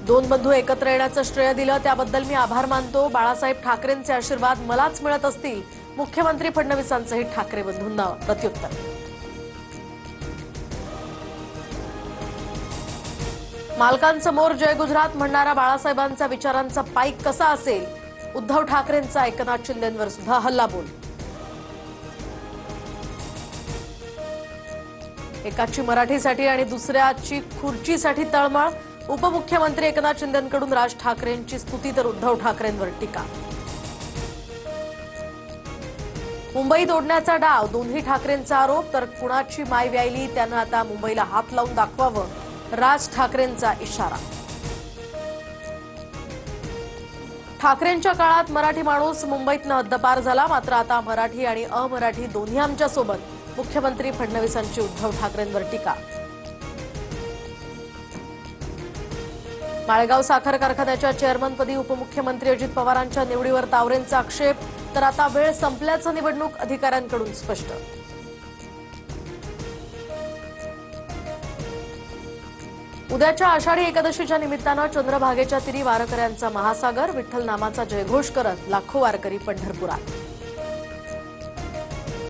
दोन बंधू एकत्र येण्याचं श्रेय दिलं त्याबद्दल मी आभार मानतो। बाळासाहेब ठाकरेंचे आशीर्वाद मलाच मिळत असतील, मुख्यमंत्री फडणवीसांचंही ठाकरे बंधूंना प्रत्युत्तर। मालकांसमोर जय गुजरात म्हणणारा बाळासाहेबांचा विचारांचा पाईक कसा असेल, उद्धव ठाकरेंचा एकनाथ शिंदेंवर सुद्धा हल्लाबोल। एकाची मराठीसाठी आणि दुसऱ्याची खुर्चीसाठी तळमळ, उपमुख्यमंत्री एकनाथ शिंदेंकडून राज ठाकरेंची स्तुती तर उद्धव ठाकरेंवर टीका। मुंबईत ओढण्याचा डाव, दोन्ही ठाकरेंचा आरोप, तर कुणाची माय व्यायली त्यानं आता मुंबईला हात लावून दाखवावं, राज ठाकरेंचा इशारा। ठाकरेंच्या काळात मराठी माणूस मुंबईतनं हद्दपार झाला, मात्र आता मराठी आणि अमराठी दोन्ही आमच्या सोबत, मुख्यमंत्री फडणवीसांची उद्धव ठाकरेंवर टीका। माळेगाव साखर कारखान्याच्या चेअरमनपदी उपमुख्यमंत्री अजित पवारांच्या निवडीवर तावरेंचा आक्षेप, तर आता वेळ संपल्याचं निवडणूक अधिकाऱ्यांकडून स्पष्ट। उद्याच्या आषाढी एकादशीच्या निमित्तानं चंद्रभागेच्या तीरी वारकऱ्यांचा महासागर, विठ्ठल नामाचा जयघोष करत लाखो वारकरी पंढरपुरात।